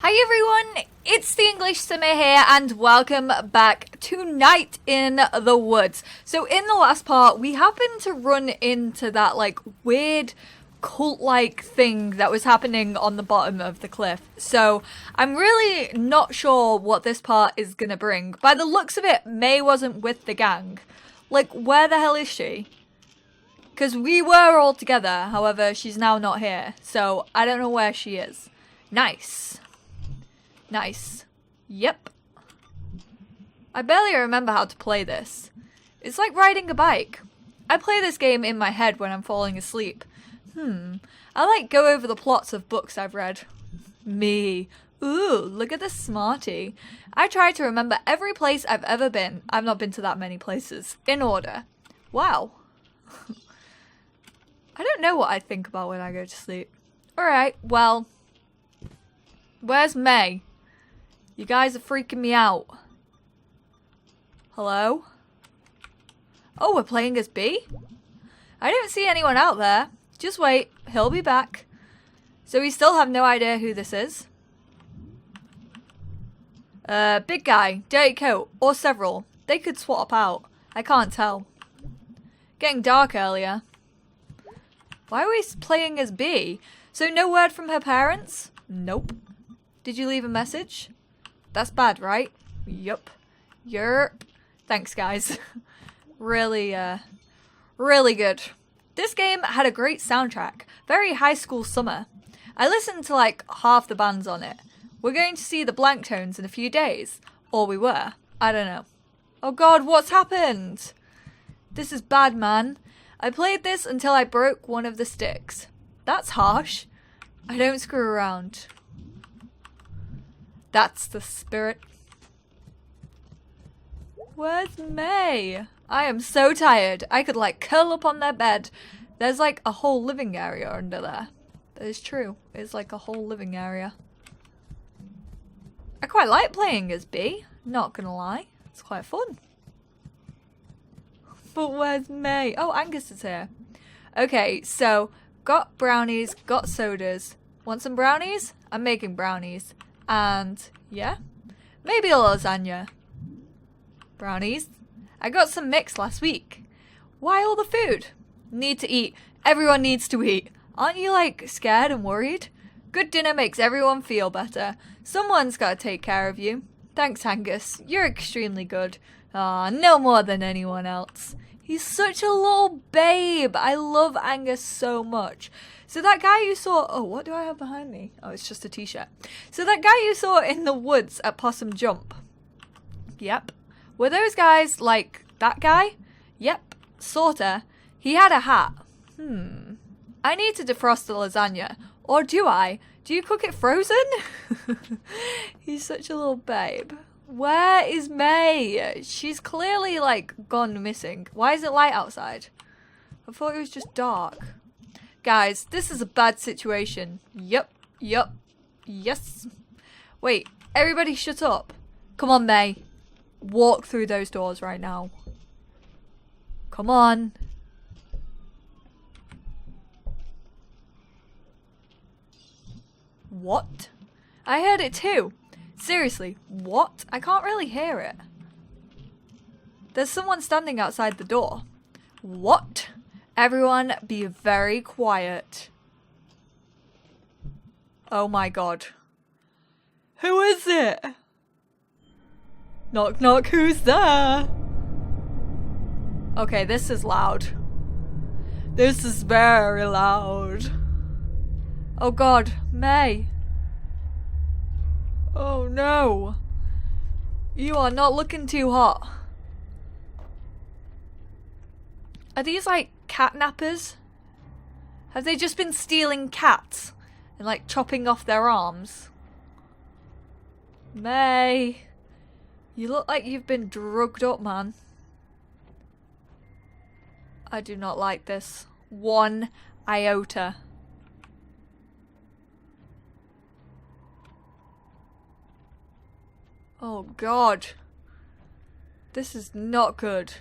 Hi everyone, it's the EnglishSimmer here and welcome back to Night in the Woods. So in the last part, we happened to run into that weird cult-like thing that was happening on the bottom of the cliff. So I'm really not sure what this part is gonna bring. By the looks of it, May wasn't with the gang. Like, where the hell is she? Because we were all together, however, she's now not here. So I don't know where she is. Nice. Nice. Yep. I barely remember how to play this. It's like riding a bike. I play this game in my head when I'm falling asleep. I go over the plots of books I've read. Me. Ooh, look at this smarty. I try to remember every place I've ever been. I've not been to that many places. In order. Wow. I don't know what I think about when I go to sleep. Alright, well. Where's May? You guys are freaking me out. Hello? Oh, we're playing as B? I don't see anyone out there. Just wait, he'll be back. So we still have no idea who this is. Big guy, dirty coat, or several. They could swap out. I can't tell. Getting dark earlier. Why are we playing as B? So no word from her parents? Nope. Did you leave a message? That's bad, right? Yup. Yerp. Thanks, guys. Really good. This game had a great soundtrack. Very high school summer. I listened to half the bands on it. We're going to see the Blank Tones in a few days. Or we were. I don't know. Oh god, what's happened? This is bad, man. I played this until I broke one of the sticks. That's harsh. I don't screw around. That's the spirit. Where's May? I am so tired. I could curl up on their bed. There's a whole living area under there. That is true. It's a whole living area. I quite like playing as B. Not gonna lie. It's quite fun. But where's May? Oh, Angus is here. Okay, so got brownies, got sodas. Want some brownies? I'm making brownies. And, yeah, maybe a lasagna. Brownies. I got some mix last week. Why all the food? Need to eat. Everyone needs to eat. Aren't you, scared and worried? Good dinner makes everyone feel better. Someone's got to take care of you. Thanks, Angus. You're extremely good. Ah, no more than anyone else. He's such a little babe. I love Angus so much. So that guy you saw... Oh, what do I have behind me? Oh, it's just a t-shirt. So that guy you saw in the woods at Possum Jump. Yep. Were those guys like that guy? Yep. Sorta. He had a hat. I need to defrost the lasagna. Or do I? Do you cook it frozen? He's such a little babe. Where is May? She's clearly gone missing. Why is it light outside? I thought it was just dark. Guys, this is a bad situation. Yup. Yes. Wait, everybody shut up. Come on, May. Walk through those doors right now. Come on. What? I heard it too. Seriously, what? I can't really hear it. There's someone standing outside the door. What? Everyone be very quiet. Oh my god. Who is it? Knock knock, who's there? Okay, this is loud. This is very loud. Oh god, May. Oh no. You are not looking too hot. Are these catnappers? Have they just been stealing cats and chopping off their arms? May, you look like you've been drugged up, man. I do not like this. 1 iota. Oh god. This is not good.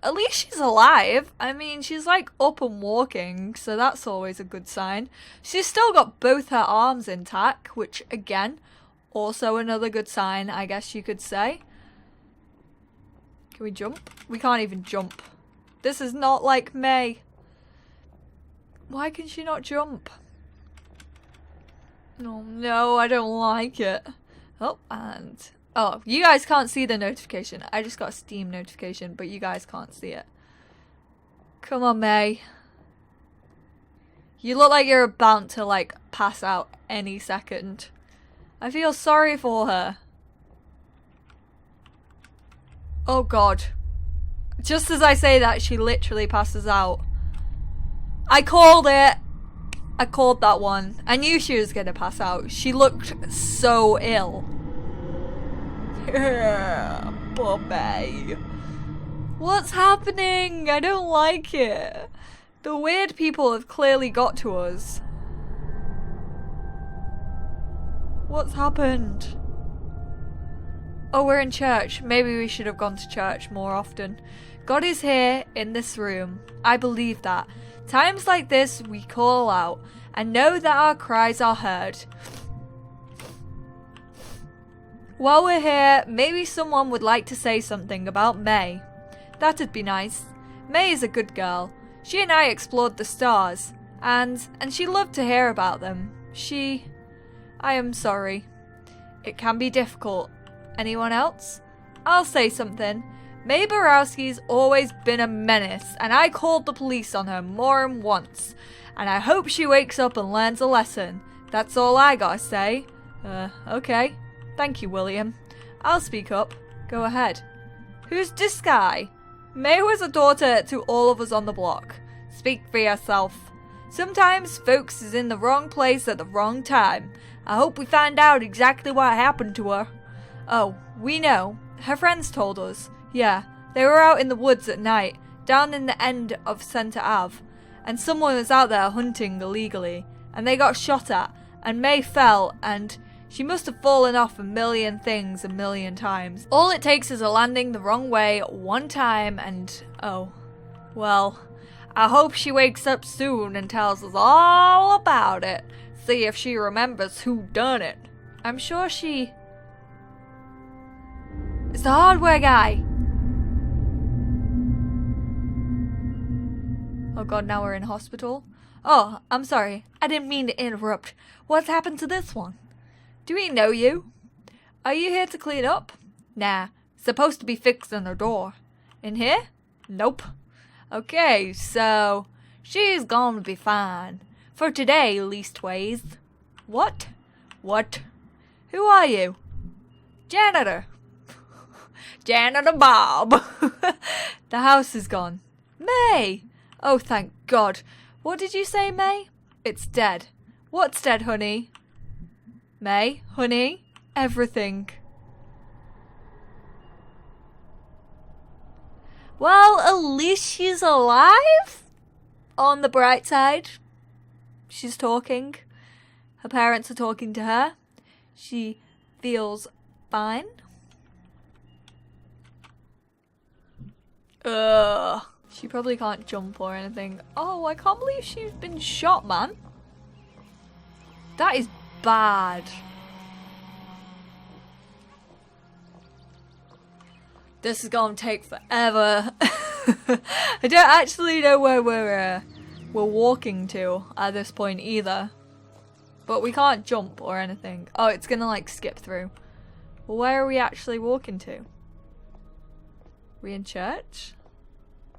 At least she's alive. I mean, she's like up and walking, so that's always a good sign. She's still got both her arms intact, which again, also another good sign, I guess you could say. Can we jump? We can't even jump. This is not like May. Why can she not jump? Oh no, I don't like it. Oh, and... oh, you guys can't see the notification. I just got a Steam notification, but you guys can't see it. Come on, May. You look like you're about to, like, pass out any second. I feel sorry for her. Oh, God. Just as I say that, she literally passes out. I called it. I called that one. I knew she was gonna pass out. She looked so ill. Poor May. What's happening? I don't like it. The weird people have clearly got to us. What's happened? Oh, we're in church. Maybe we should have gone to church more often. God is here in this room. I believe that. Times like this, we call out and know that our cries are heard. While we're here, maybe someone would like to say something about May. That'd be nice. May is a good girl. She and I explored the stars, and she loved to hear about them. I am sorry. It can be difficult. Anyone else? I'll say something. May Borowski's always been a menace, and I called the police on her more than once. And I hope she wakes up and learns a lesson. That's all I gotta say. Okay. Thank you, William. I'll speak up. Go ahead. Who's this guy? May was a daughter to all of us on the block. Speak for yourself. Sometimes folks is in the wrong place at the wrong time. I hope we find out exactly what happened to her. Oh, we know. Her friends told us. Yeah, they were out in the woods at night, down in the end of Centre Ave, and someone was out there hunting illegally, and they got shot at, and May fell, and she must have fallen off a million things a million times. All it takes is a landing the wrong way one time, and oh, well, I hope she wakes up soon and tells us all about it. See if she remembers who done it. I'm sure she... It's the hardware guy! Oh god, now we're in hospital. Oh, I'm sorry. I didn't mean to interrupt. What's happened to this one? Do we know you? Are you here to clean up? Nah, supposed to be fixing her door. In here? Nope. Okay, so she's gonna be fine. For today, leastways. What? What? Who are you? Janitor. Janitor Bob. The house is gone. May! Oh, thank God. What did you say, May? It's dead. What's dead, honey? May, honey, everything. Well, at least she's alive. On the bright side, she's talking. Her parents are talking to her. She feels fine. Ugh. She probably can't jump or anything. Oh, I can't believe she's been shot, man. That is bad. This is gonna take forever. I don't actually know where we're walking to at this point either. But we can't jump or anything. Oh, it's gonna like skip through. Well, where are we actually walking to? We in church?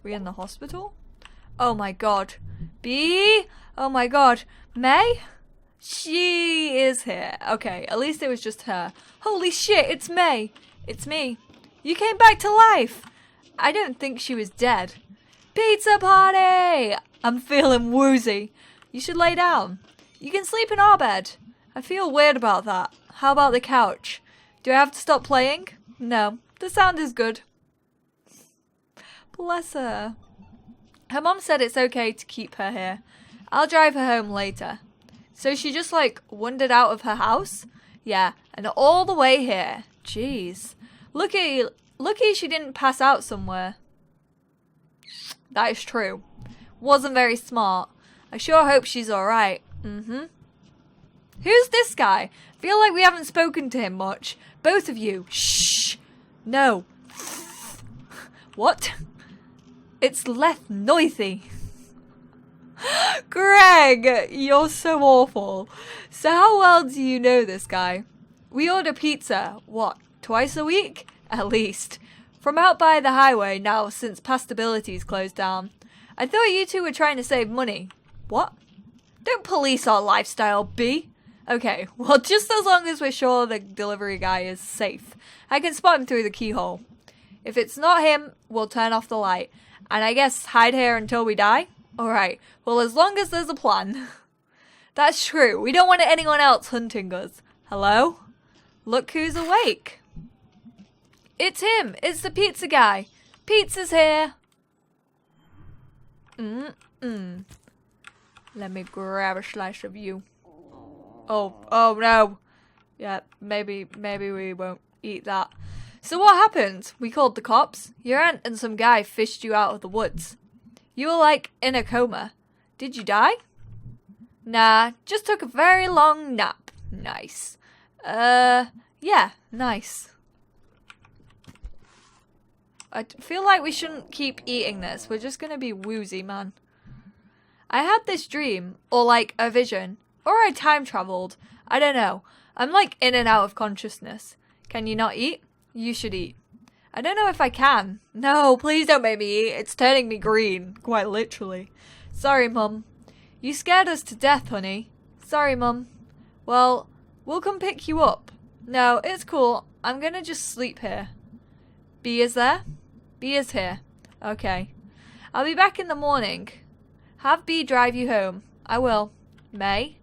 We in the hospital? Oh my god. B? Oh my god. May? She is here. Okay, at least it was just her. Holy shit, it's May. It's me. You came back to life. I don't think she was dead. Pizza party! I'm feeling woozy. You should lay down. You can sleep in our bed. I feel weird about that. How about the couch? Do I have to stop playing? No, the sound is good. Bless her. Her mom said it's okay to keep her here. I'll drive her home later. So she just like wandered out of her house? Yeah, and all the way here. Jeez. Lucky she didn't pass out somewhere. That is true. Wasn't very smart. I sure hope she's alright. Mm-hmm. Who's this guy? Feel like we haven't spoken to him much. Both of you. Shh. No. What? It's less noisy. Greg, you're so awful. So how well do you know this guy? We order pizza, what, twice a week? At least. From out by the highway now since Pastability's closed down. I thought you two were trying to save money. What? Don't police our lifestyle, B. Okay, well just as long as we're sure the delivery guy is safe. I can spot him through the keyhole. If it's not him, we'll turn off the light. And I guess hide here until we die? Alright, well as long as there's a plan. That's true, we don't want anyone else hunting us. Hello? Look who's awake. It's him, it's the pizza guy. Pizza's here. Let me grab a slice of you. Oh no. Yeah, maybe we won't eat that. So what happened? We called the cops. Your aunt and some guy fished you out of the woods. You were like in a coma. Did you die? Nah, just took a very long nap. Nice. Yeah, nice. I feel like we shouldn't keep eating this. We're just gonna be woozy, man. I had this dream, or like a vision, or I time traveled. I don't know. I'm like in and out of consciousness. Can you not eat? You should eat. I don't know if I can. No, please don't make me eat. It's turning me green. Quite literally. Sorry, Mum. You scared us to death, honey. Sorry, Mum. Well, we'll come pick you up. No, it's cool. I'm gonna just sleep here. B is there? B is here. Okay. I'll be back in the morning. Have B drive you home. I will. May?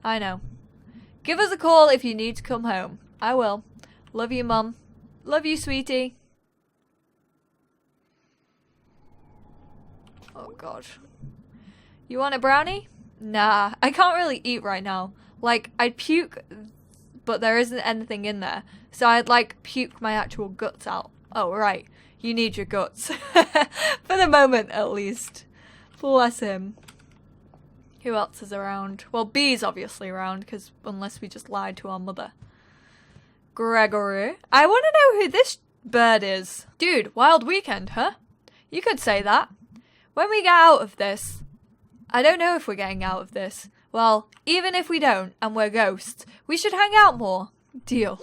I know. Give us a call if you need to come home. I will. Love you, Mum. Love you, sweetie. Oh, God. You want a brownie? Nah, I can't really eat right now. Like, I'd puke, but there isn't anything in there. So I'd, like, puke my actual guts out. Oh, right. You need your guts. For the moment, at least. Bless him. Who else is around? Well, B's obviously around, because unless we just lied to our mother. Gregory. I want to know who this bird is. Dude, wild weekend, huh? You could say that. When we get out of this... I don't know if we're getting out of this. Well, even if we don't, and we're ghosts, we should hang out more. Deal.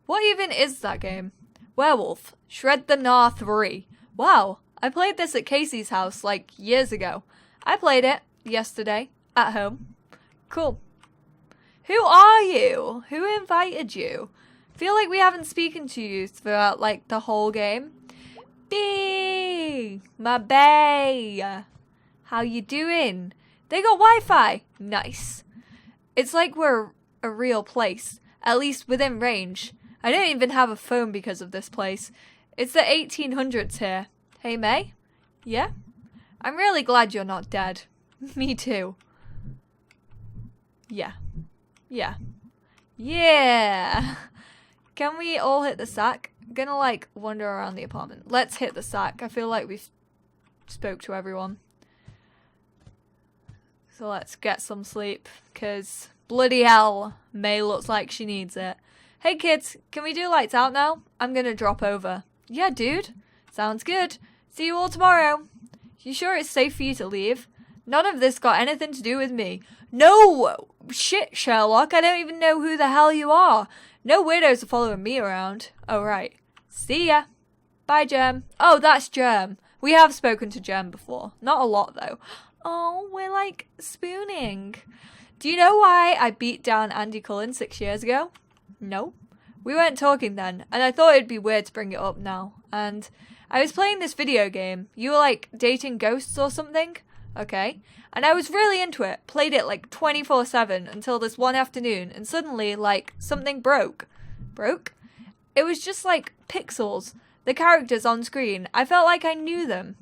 What even is that game? Werewolf. Shred the Gnaw 3. Wow. I played this at Casey's house, like, years ago. I played it yesterday, at home. Cool. Who are you? Who invited you? Feel like we haven't spoken to you throughout, like, the whole game. B, my bae. How you doing? They got Wi-Fi. Nice. It's like we're a real place, at least within range. I don't even have a phone because of this place. It's the 1800s here. Hey, May? Yeah? I'm really glad you're not dead. Me too. Yeah. Yeah. Yeah! Can we all hit the sack? I'm gonna, like, wander around the apartment. Let's hit the sack. I feel like we've spoke to everyone. So let's get some sleep, because bloody hell, May looks like she needs it. Hey kids, can we do lights out now? I'm gonna drop over. Yeah, dude. Sounds good. See you all tomorrow. You sure it's safe for you to leave? None of this got anything to do with me. No! Shit, Sherlock, I don't even know who the hell you are. No weirdos are following me around. Oh, right. See ya. Bye, Germ. Oh, that's Germ. We have spoken to Germ before. Not a lot, though. Oh, we're like spooning. Do you know why I beat down Andy Cullen 6 years ago? No. We weren't talking then, and I thought it'd be weird to bring it up now. And I was playing this video game. You were like dating ghosts or something? Okay. And I was really into it. Played it like 24/7 until this one afternoon, and suddenly, like, something broke. Broke? It was just like pixels. The characters on screen. I felt like I knew them.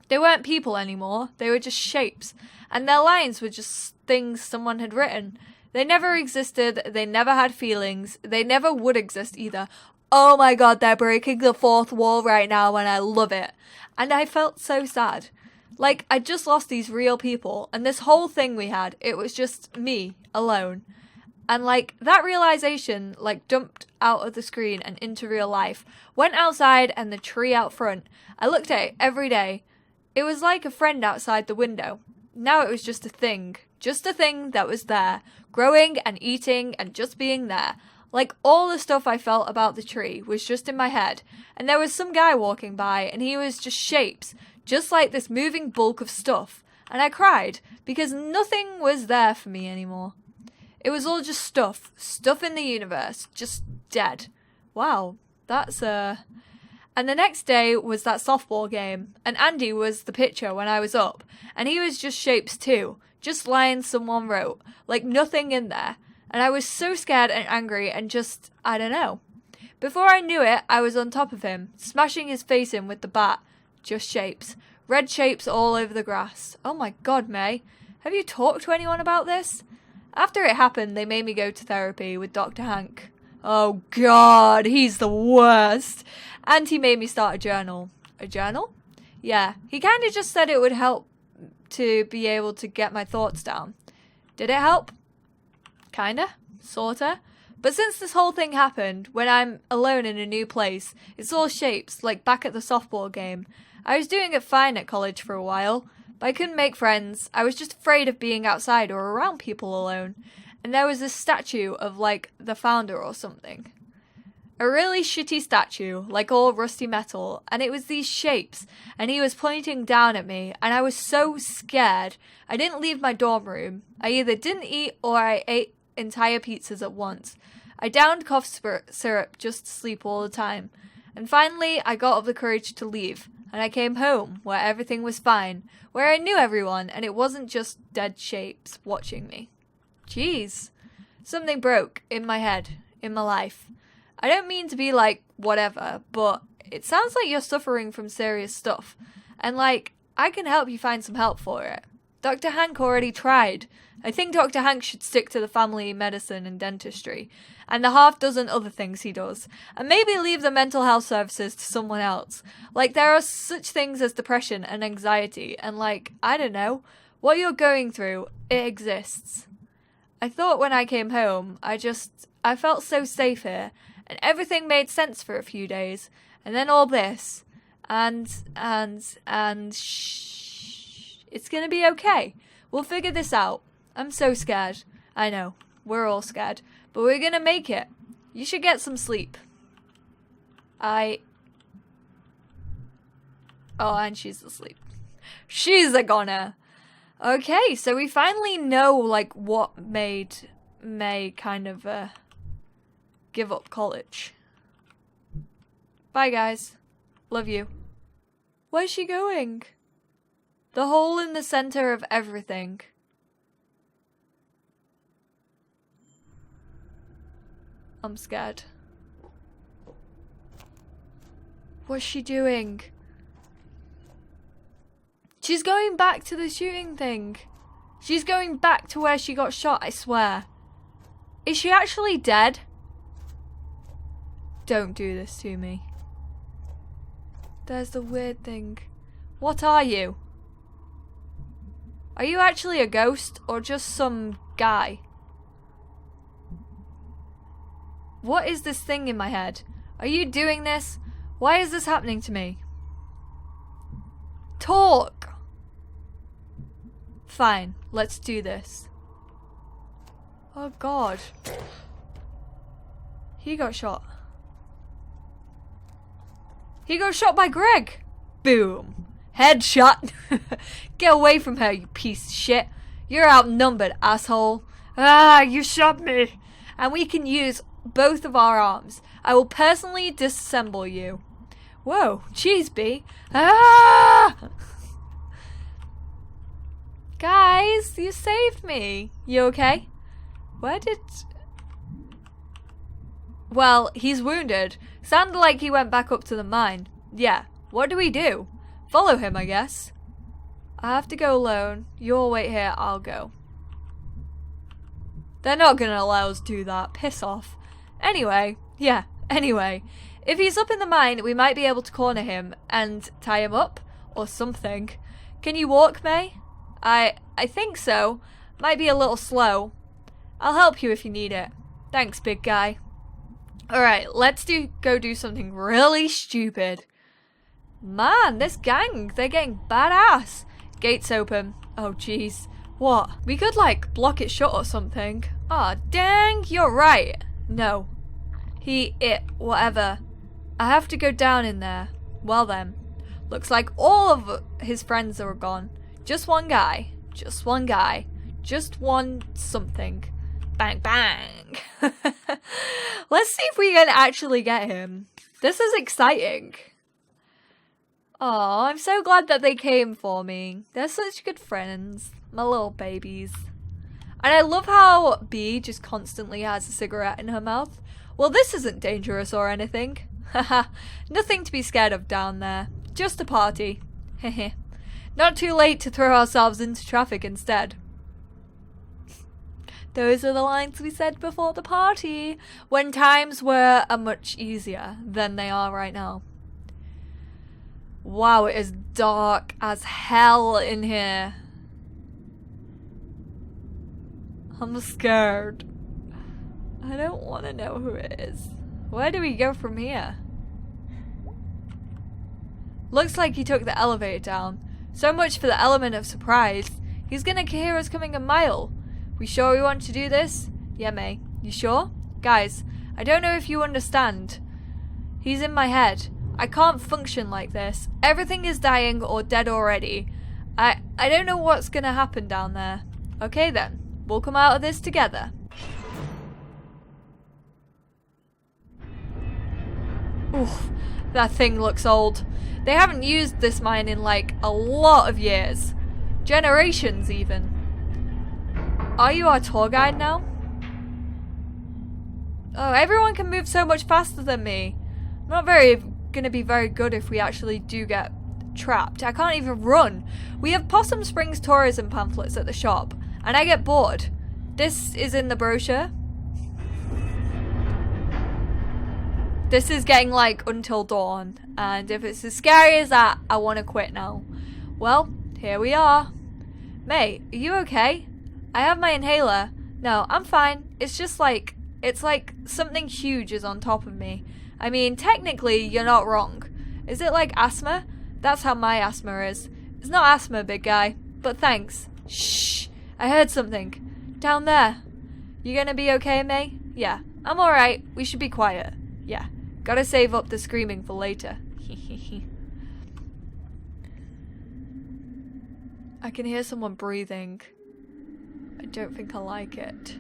They weren't people anymore. They were just shapes. And their lines were just things someone had written. They never existed. They never had feelings. They never would exist either. oh my god, they're breaking the fourth wall right now and I love it. And I felt so sad. Like, I just lost these real people, and this whole thing we had, it was just me, alone. And like, that realization, like, dumped out of the screen and into real life. Went outside and the tree out front. I looked at it every day. It was like a friend outside the window. Now it was just a thing. Just a thing that was there. Growing and eating and just being there. Like, all the stuff I felt about the tree was just in my head. And there was some guy walking by and he was just shapes. Just like this moving bulk of stuff. And I cried because nothing was there for me anymore. It was all just stuff. Stuff in the universe. Just dead. Wow. That's And the next day was that softball game. And Andy was the pitcher when I was up. And he was just shapes too. Just lines someone wrote. Like nothing in there. And I was so scared and angry and just, I don't know. Before I knew it, I was on top of him. Smashing his face in with the bat. Just shapes. Red shapes all over the grass. Oh my god, May. Have you talked to anyone about this? After it happened, they made me go to therapy with Dr. Hank. Oh god, he's the worst. And he made me start a journal. A journal? Yeah, he kind of just said it would help to be able to get my thoughts down. Did it help? Kinda. Sorta. But since this whole thing happened, when I'm alone in a new place, it's all shapes, like back at the softball game. I was doing it fine at college for a while, but I couldn't make friends. I was just afraid of being outside or around people alone. And there was this statue of, like, the founder or something. A really shitty statue, like all rusty metal, and it was these shapes, and he was pointing down at me, and I was so scared. I didn't leave my dorm room. I either didn't eat or I ate entire pizzas at once. I downed cough syrup just to sleep all the time. And finally, I got up the courage to leave. And I came home, where everything was fine, where I knew everyone, and it wasn't just dead shapes watching me. Jeez. Something broke in my head, in my life. I don't mean to be like, whatever, but it sounds like you're suffering from serious stuff. And like, I can help you find some help for it. Dr. Hank already tried. I think Dr. Hank should stick to the family medicine and dentistry, and the half dozen other things he does, and maybe leave the mental health services to someone else. Like, there are such things as depression and anxiety, and like, I don't know, what you're going through, it exists. I thought when I came home, I felt so safe here, and everything made sense for a few days, and then all this, and shh, it's gonna be okay. We'll figure this out. I'm so scared. I know. We're all scared. But we're gonna make it. You should get some sleep. Oh, and she's asleep. She's a goner. Okay, so we finally know, like, what made May kind of, give up college. Bye, guys. Love you. Where's she going? The hole in the center of everything. I'm scared. What's she doing? She's going back to the shooting thing. She's going back to where she got shot, I swear. Is she actually dead? Don't do this to me. There's the weird thing. What are you? Are you actually a ghost or just some guy? What is this thing in my head? Are you doing this? Why is this happening to me? Talk! Fine, let's do this. Oh god. He got shot. He got shot by Greg! Boom. Headshot! Get away from her, you piece of shit. You're outnumbered, asshole. Ah, you shot me. And we can use both of our arms. I will personally disassemble you. Whoa, jeez, B. Ah! Guys, you saved me. You okay? Where did... Well, he's wounded. Sounded like he went back up to the mine. Yeah, what do we do? Follow him, I guess. I have to go alone. You'll wait here, I'll go. They're not gonna allow us to do that. Piss off. Anyway, yeah, Anyway, if he's up in the mine, we might be able to corner him and tie him up or something. Can you walk, May? I think so. Might be a little slow. I'll help you if you need it. Thanks, big guy. Alright, let's go do something really stupid. Man, this gang, they're getting badass. Gates open. Oh, jeez. What? We could, like, block it shut or something. Aw, dang, you're right. No. Whatever. I have to go down in there. Well then. Looks like all of his friends are gone. Just one guy. Just one guy. Just one something. Bang, bang. Let's see if we can actually get him. This is exciting. Oh, I'm so glad that they came for me. They're such good friends. My little babies. And I love how Bee just constantly has a cigarette in her mouth. Well, this isn't dangerous or anything. Haha, nothing to be scared of down there. Just a party. Hehe. Not too late to throw ourselves into traffic instead. Those are the lines we said before the party, when times were much easier than they are right now. Wow, it is dark as hell in here. I'm scared. I don't want to know who it is. Where do we go from here? Looks like he took the elevator down. So much for the element of surprise. He's gonna hear us coming a mile. We sure we want to do this? Yeah, May. You sure? Guys, I don't know if you understand. He's in my head. I can't function like this. Everything is dying or dead already. I don't know what's gonna happen down there. Okay then. We'll come out of this together. Oof, that thing looks old. They haven't used this mine in like a lot of years. Generations even. Are you our tour guide now? Oh, everyone can move so much faster than me. I'm not gonna be very good if we actually do get trapped. I can't even run. We have Possum Springs tourism pamphlets at the shop, and I get bored. This is in the brochure. This is getting like Until Dawn, and if it's as scary as that, I want to quit now. Well, here we are. May, are you okay? I have my inhaler. No, I'm fine. It's just like, it's like something huge is on top of me. I mean, technically, you're not wrong. Is it like asthma? That's how my asthma is. It's not asthma, big guy, but thanks. Shh, I heard something. Down there. You gonna be okay, May? Yeah, I'm alright. We should be quiet. Yeah, gotta save up the screaming for later. I can hear someone breathing. I don't think I like it.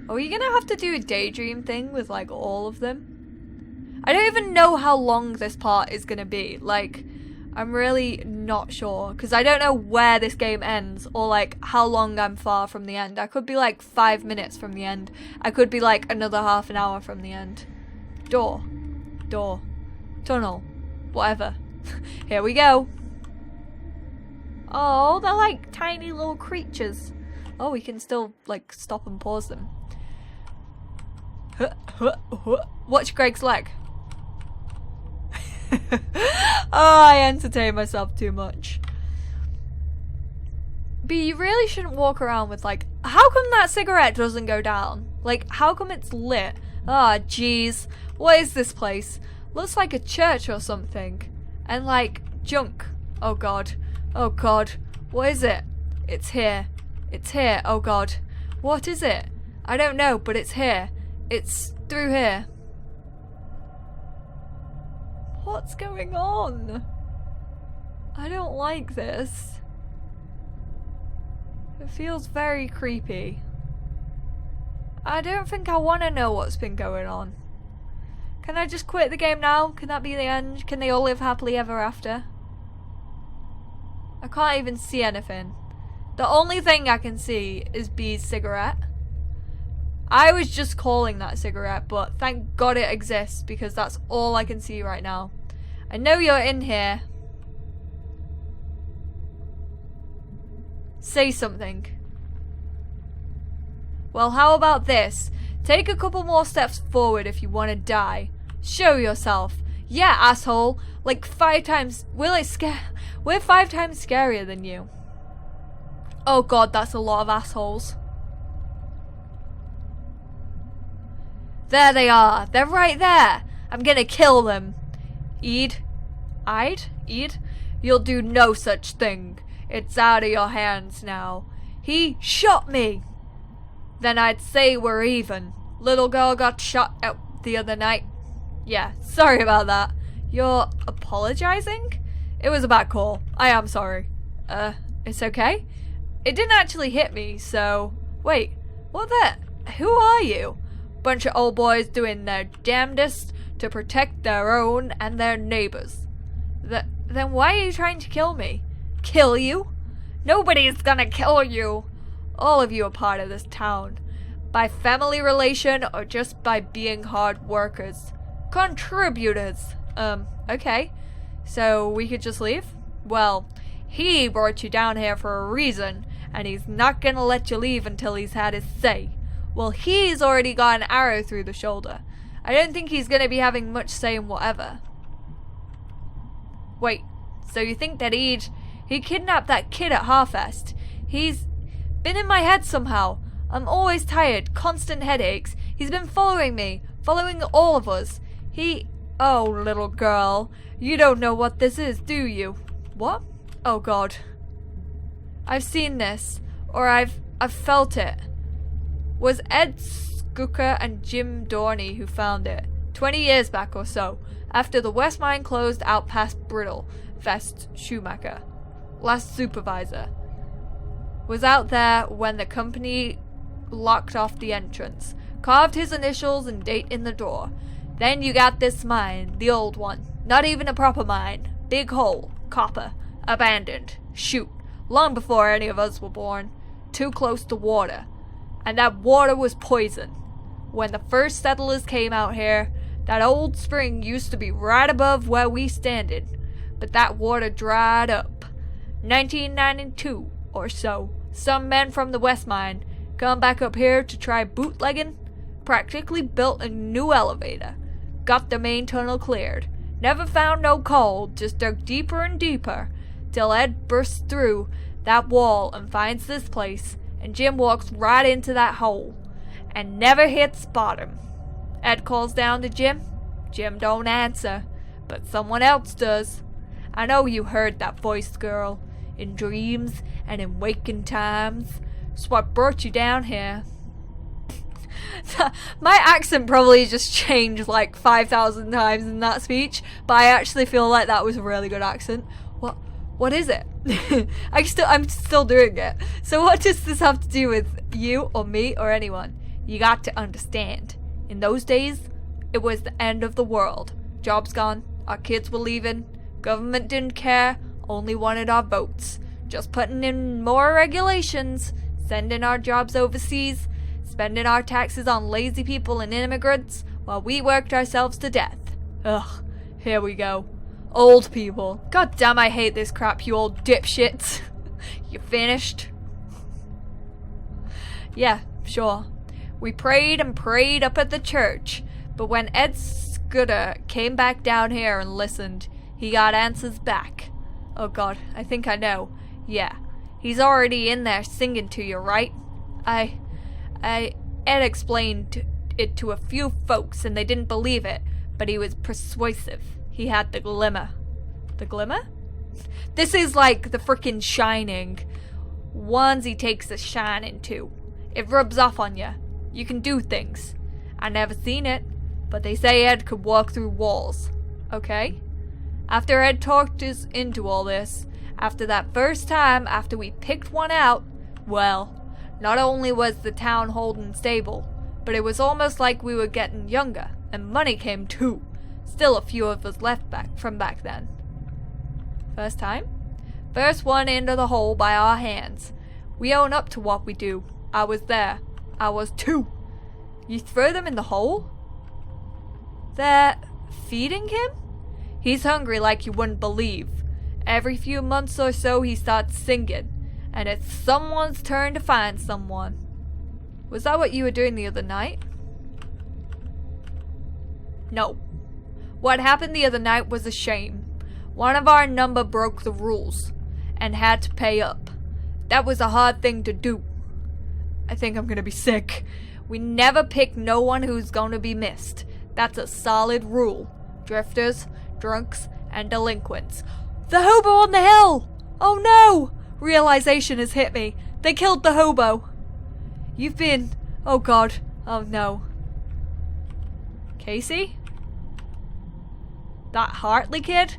Are we gonna have to do a daydream thing with like all of them? I don't even know how long this part is gonna be. Like, I'm really not sure because I don't know where this game ends or like how long I'm far from the end. I could be like 5 minutes from the end. I could be like another half an hour from the end. Door. Tunnel. Whatever. Here we go. Oh, they're like tiny little creatures. Oh, we can still like stop and pause them. Watch Greg's leg. Oh, I entertain myself too much. But you really shouldn't walk around with like, how come that cigarette doesn't go down? Like, how come it's lit? Ah, jeez. What is this place? Looks like a church or something. And like, junk. Oh god. Oh god. What is it? It's here. It's here. Oh god. What is it? I don't know, but it's here. It's through here. What's going on? I don't like this. It feels very creepy. I don't think I want to know what's been going on. Can I just quit the game now? Can that be the end? Can they all live happily ever after? I can't even see anything. The only thing I can see is Bee's cigarette. I was just calling that cigarette, but thank God it exists because that's all I can see right now. I know you're in here. Say something. Well, how about this? Take a couple more steps forward if you want to die. Show yourself. Yeah, asshole. Like 5 times. We're 5 times scarier than you. Oh god, that's a lot of assholes. There they are. They're right there. I'm gonna kill them. Ede? You'll do no such thing. It's out of your hands now. He shot me. Then I'd say we're even. Little girl got shot out the other night. Yeah, sorry about that. You're apologizing? It was a bad call. I am sorry. It's okay? It didn't actually hit me, so... Wait, what the... Who are you? Bunch of old boys doing their damnedest to protect their own and their neighbors. Then why are you trying to kill me? Kill you? Nobody's gonna kill you. All of you are part of this town. By family relation or just by being hard workers. Contributors. Okay. So we could just leave? Well, he brought you down here for a reason, and he's not gonna let you leave until he's had his say. Well, he's already got an arrow through the shoulder. I don't think he's gonna be having much say in whatever. Wait, so you think that he kidnapped that kid at Harfest? He's been in my head somehow. I'm always tired, constant headaches. He's been following me, following all of us. Oh, little girl, you don't know what this is, do you? What? Oh god. I've seen this, or I've felt it. Was Ed Skooker and Jim Dorney who found it, 20 years back or so, after the West Mine closed out past Brittle, Vest Schumacher, last supervisor. Was out there when the company locked off the entrance, carved his initials and date in the door. Then you got this mine, the old one, not even a proper mine, big hole, copper, abandoned, shoot, long before any of us were born, too close to water. And that water was poison. When the first settlers came out here, that old spring used to be right above where we standing, but that water dried up. 1992 or so, some men from the West Mine come back up here to try bootlegging, practically built a new elevator, got the main tunnel cleared, never found no coal, just dug deeper and deeper, till Ed bursts through that wall and finds this place, and Jim walks right into that hole, and never hits bottom. Ed calls down to Jim. Jim don't answer, but someone else does. I know you heard that voice, girl, in dreams and in waking times. It's what brought you down here. My accent probably just changed like 5,000 times in that speech, but I actually feel like that was a really good accent. What is it? I'm still doing it. So what does this have to do with you or me or anyone? You got to understand. In those days, it was the end of the world. Jobs gone, our kids were leaving, government didn't care, only wanted our votes. Just putting in more regulations, sending our jobs overseas, spending our taxes on lazy people and immigrants while we worked ourselves to death. Ugh, here we go. Old people. God damn, I hate this crap, you old dipshits. You finished? Yeah, sure. We prayed and prayed up at the church, but when Ed Scudder came back down here and listened, he got answers back. Oh god, I think I know. Yeah, he's already in there singing to you, right? Ed explained it to a few folks and they didn't believe it, but he was persuasive. He had the glimmer. The glimmer? This is like the frickin' Shining. Ones he takes a shine into. It rubs off on you. You can do things. I never seen it, but they say Ed could walk through walls. Okay? After Ed talked us into all this, after that first time after we picked one out, well, not only was the town holding stable, but it was almost like we were getting younger, and money came too. Still a few of us left from back then. First time? First one into the hole by our hands. We own up to what we do. I was there. I was too. You throw them in the hole? They're feeding him? He's hungry like you wouldn't believe. Every few months or so he starts singing, and it's someone's turn to find someone. Was that what you were doing the other night? No. What happened the other night was a shame. One of our number broke the rules and had to pay up. That was a hard thing to do. I think I'm gonna be sick. We never pick no one who's gonna be missed. That's a solid rule. Drifters, drunks, and delinquents. The hobo on the hill! Oh no! Realization has hit me. They killed the hobo. You've been... Oh god. Oh no. Casey? That Hartley kid?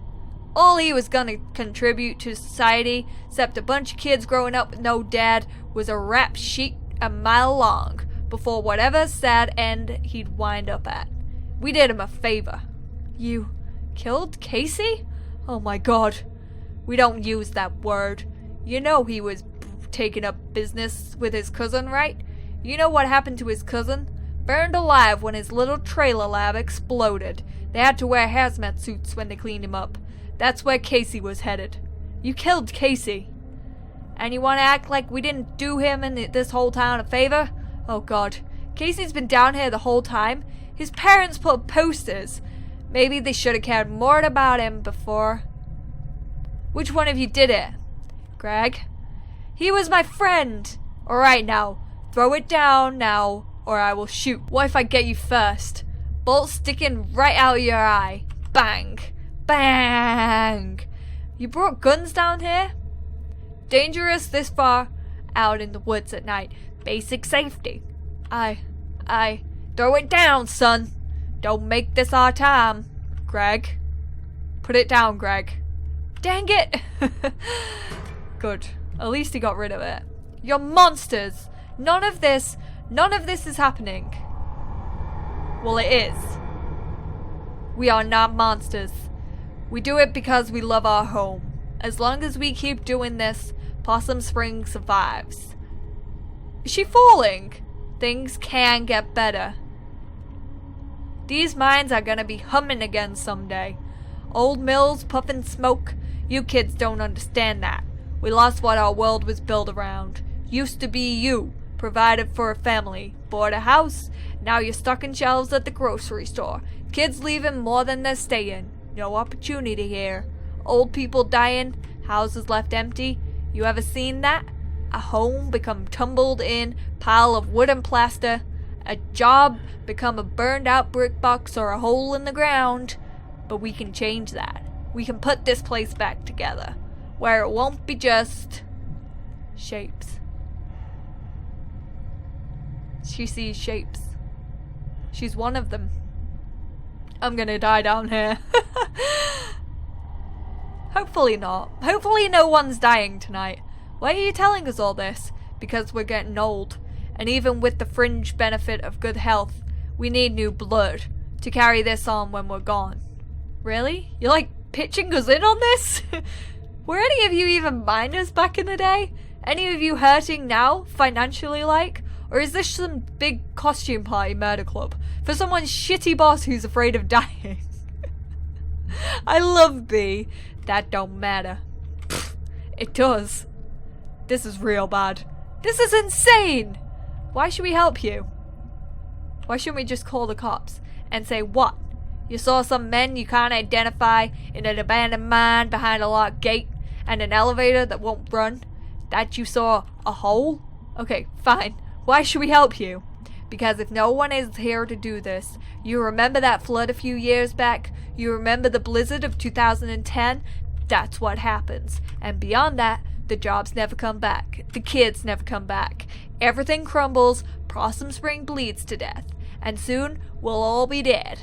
All he was gonna contribute to society, except a bunch of kids growing up with no dad, was a rap sheet a mile long, before whatever sad end he'd wind up at. We did him a favor. You killed Casey? Oh my god. We don't use that word. You know he was taking up business with his cousin, right? You know what happened to his cousin? Burned alive when his little trailer lab exploded. They had to wear hazmat suits when they cleaned him up. That's where Casey was headed. You killed Casey. And you want to act like we didn't do him and this whole town a favor? Oh god. Casey's been down here the whole time. His parents put posters. Maybe they should have cared more about him before. Which one of you did it? Greg? He was my friend. Alright now. Throw it down now, or I will shoot. What if I get you first? Bolt sticking right out of your eye. Bang. Bang. You brought guns down here? Dangerous this far out in the woods at night. Basic safety. I throw it down, son. Don't make this our time. Greg. Put it down, Greg. Dang it. Good. At least he got rid of it. You're monsters. None of this is happening. Well, it is. We are not monsters. We do it because we love our home. As long as we keep doing this, Possum Spring survives. Is she falling? Things can get better. These mines are gonna be humming again someday. Old mills puffing smoke. You kids don't understand that. We lost what our world was built around. Used to be you, provided for a family, bought a house, now you're stocking shelves at the grocery store. Kids leaving more than they're staying. No opportunity here. Old people dying, houses left empty. You ever seen that? A home become tumbled in pile of wood and plaster. A job become a burned out brick box or a hole in the ground. But we can change that. We can put this place back together, where it won't be just shapes. She sees shapes. She's one of them. I'm gonna die down here. Hopefully not. Hopefully no one's dying tonight. Why are you telling us all this? Because we're getting old. And even with the fringe benefit of good health, we need new blood to carry this on when we're gone. Really? You're like pitching us in on this? Were any of you even minors back in the day? Any of you hurting now, financially like? Or is this some big costume party murder club for someone's shitty boss who's afraid of dying? I love B. That don't matter. Pfft, it does. This is real bad. This is insane! Why should we help you? Why shouldn't we just call the cops and say, what? You saw some men you can't identify in an abandoned mine behind a locked gate and an elevator that won't run? That you saw a hole? Okay, fine. Why should we help you? Because if no one is here to do this, you remember that flood a few years back? You remember the blizzard of 2010? That's what happens. And beyond that, the jobs never come back. The kids never come back. Everything crumbles, Possum Spring bleeds to death. And soon, we'll all be dead.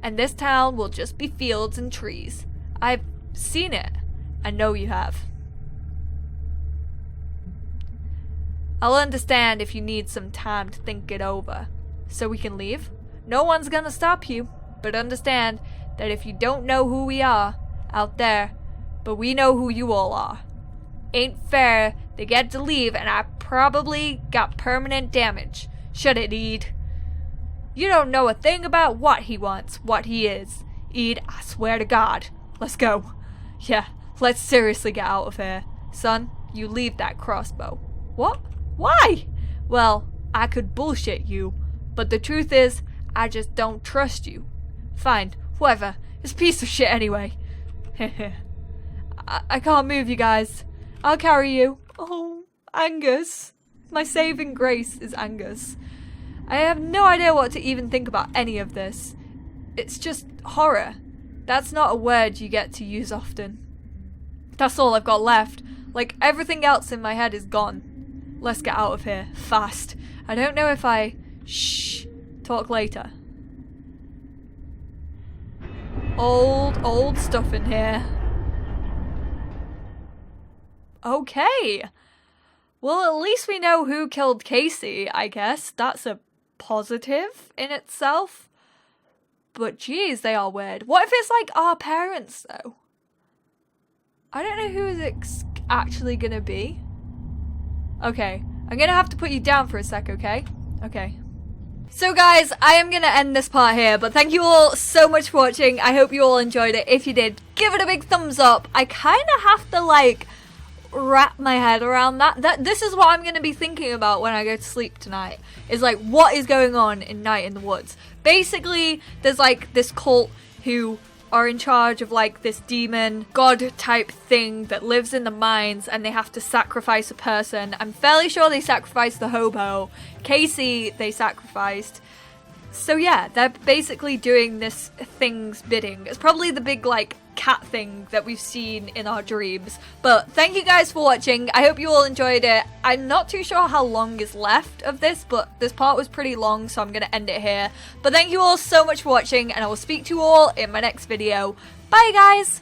And this town will just be fields and trees. I've seen it. I know you have. I'll understand if you need some time to think it over. So we can leave? No one's gonna stop you. But understand that if you don't know who we are out there, but we know who you all are. Ain't fair they get to leave and I probably got permanent damage. Shut it, Ede. You don't know a thing about what he wants, what he is. Ede, I swear to God. Let's go. Yeah, let's seriously get out of here. Son, you leave that crossbow. What? Why? Well, I could bullshit you, but the truth is, I just don't trust you. Fine. Whatever. It's a piece of shit anyway. I can't move, you guys. I'll carry you. Oh, Angus. My saving grace is Angus. I have no idea what to even think about any of this. It's just horror. That's not a word you get to use often. That's all I've got left. Like, everything else in my head is gone. Let's get out of here. Fast. I don't know if I... Shh. Talk later. Old stuff in here. Okay. Well, at least we know who killed Casey, I guess. That's a positive in itself. But geez, they are weird. What if it's like our parents, though? I don't know who it's actually gonna be. Okay, I'm gonna have to put you down for a sec, okay? Okay. So guys, I am gonna end this part here, but thank you all so much for watching. I hope you all enjoyed it. If you did, give it a big thumbs up. I kind of have to like wrap my head around that. This is what I'm gonna be thinking about when I go to sleep tonight. Is like, what is going on in Night in the Woods? Basically, there's like this cult who are in charge of like this demon god type thing that lives in the mines, and they have to sacrifice a person. I'm fairly sure they sacrificed the hobo. Casey they sacrificed. So yeah, they're basically doing this thing's bidding. It's probably the big like cat thing that we've seen in our dreams. But thank you guys for watching. I hope you all enjoyed it. I'm not too sure how long is left of this, but this part was pretty long, so I'm going to end it here. But thank you all so much for watching, and I will speak to you all in my next video. Bye guys!